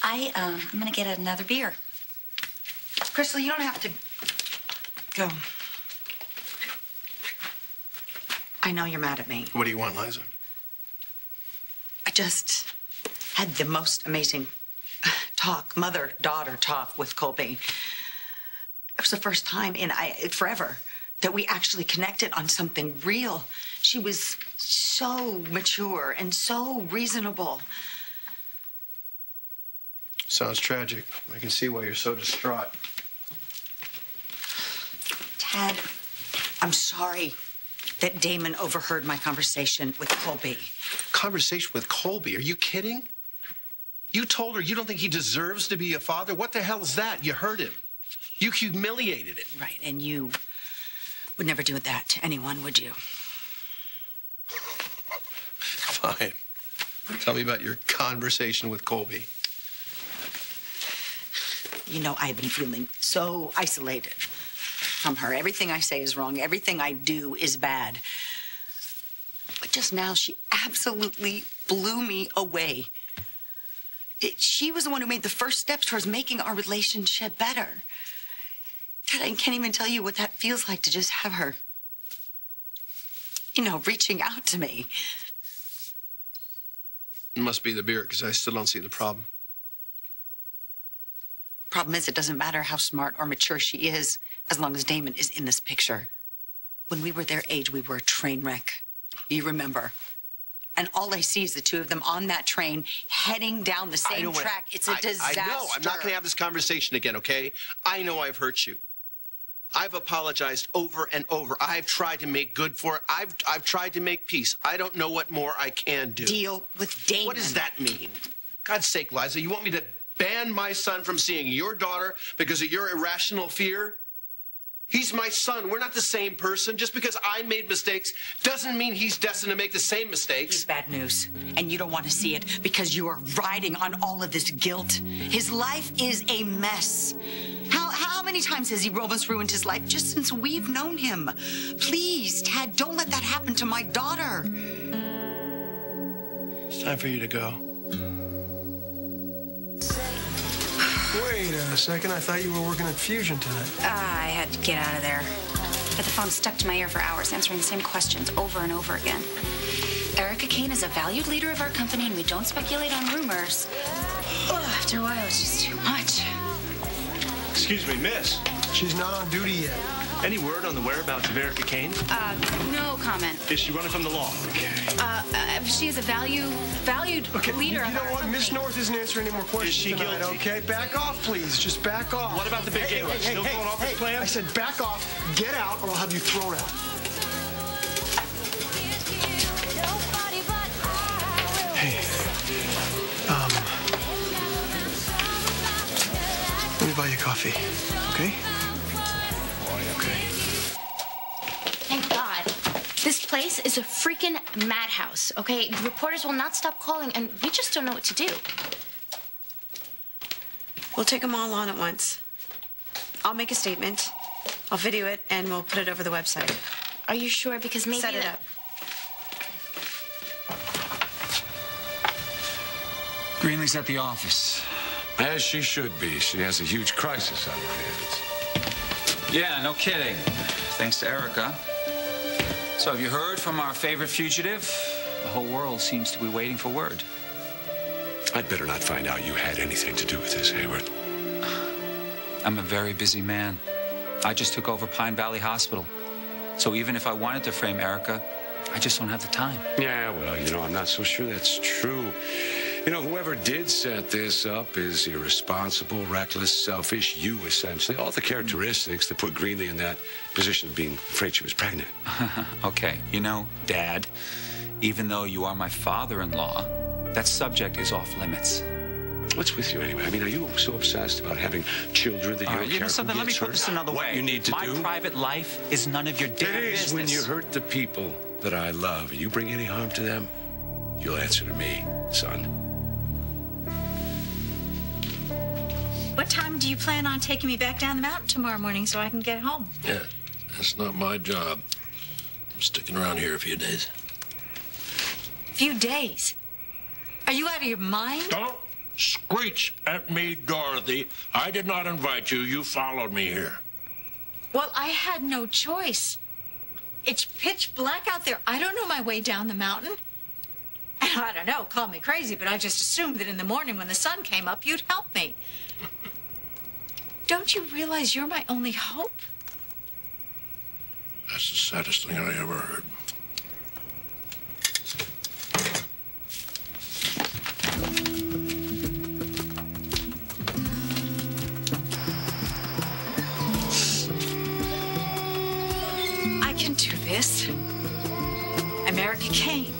I'm gonna get another beer. Crystal, you don't have to go. I know you're mad at me. What do you want, Liza? I just had the most amazing talk, mother-daughter talk with Colby. It was the first time in forever that we actually connected on something real. She was so mature and so reasonable. Sounds tragic. I can see why you're so distraught. Tad, I'm sorry that Damon overheard my conversation with Colby. Conversation with Colby? Are you kidding? You told her you don't think he deserves to be a father? What the hell is that? You hurt him. You humiliated him. Right, and you would never do that to anyone, would you? Fine. Tell me about your conversation with Colby. You know, I've been feeling so isolated from her. Everything I say is wrong. Everything I do is bad. But just now, she absolutely blew me away. She was the one who made the first steps towards making our relationship better. God, I can't even tell you what that feels like to just have her, reaching out to me. It must be the beer, because I still don't see the problem. Problem is, it doesn't matter how smart or mature she is, as long as Damon is in this picture. When we were their age, we were a train wreck. You remember? And all I see is the two of them on that train heading down the same track. It's a disaster. I know. I'm not going to have this conversation again, okay? I know I've hurt you. I've apologized over and over. I've tried to make good for it. I've tried to make peace. I don't know what more I can do. Deal with Damon. What does that mean? God's sake, Liza, you want me to ban my son from seeing your daughter because of your irrational fear? He's my son. We're not the same person. Just because I made mistakes doesn't mean he's destined to make the same mistakes. He's bad news, and you don't want to see it because you are riding on all of this guilt. His life is a mess. How many times has he almost ruined his life just since we've known him? Please, Tad, don't let that happen to my daughter. It's time for you to go. Wait a second. I thought you were working at Fusion tonight. I had to get out of there. But the phone stuck to my ear for hours, answering the same questions over and over again. Erica Kane is a valued leader of our company, and we don't speculate on rumors. After a while, it's just too much. Excuse me, miss. She's not on duty yet. Any word on the whereabouts of Erica Kane? No comment. Is she running from the law? She is a valued leader You know what? Miss North isn't answering any more questions Is she tonight, guilty? okay? Back off, please. Just back off. What about the big gala? Still going off its plan? I said back off, get out, or I'll have you thrown out. Hey, let me buy you coffee, okay? Okay. Thank God. This place is a freaking madhouse, okay? The reporters will not stop calling, and we just don't know what to do. We'll take them all on at once. I'll make a statement. I'll video it, and we'll put it over the website. Are you sure? Because maybe... Set it up. Greenlee's at the office. As she should be. She has a huge crisis on her hands. Yeah, no kidding. Thanks to Erica. So have you heard from our favorite fugitive? The whole world seems to be waiting for word. I'd better not find out you had anything to do with this, Hayward. I'm a very busy man. I just took over Pine Valley Hospital. So even if I wanted to frame Erica, I just don't have the time. Yeah, well, I'm not so sure that's true. Whoever did set this up is irresponsible, reckless, selfish, you essentially. All the characteristics that put Greenlee in that position of being afraid she was pregnant. Okay, Dad, even though you are my father-in-law, that subject is off limits. What's with you anyway? I mean, are you so obsessed about having children that you don't care something? Let me put this another way. What you need to do? My private life is none of your damn business. It is when you hurt the people that I love and you bring any harm to them, you'll answer to me, son. What time do you plan on taking me back down the mountain tomorrow morning so I can get home? Yeah, that's not my job. I'm sticking around here a few days. Few days? Are you out of your mind? Don't screech at me, Dorothy. I did not invite you. You followed me here. Well, I had no choice. It's pitch black out there. I don't know my way down the mountain. And I don't know, call me crazy, but I just assumed that in the morning when the sun came up, you'd help me. Don't you realize you're my only hope? That's the saddest thing I ever heard. I can do this. I'm Erica Kane.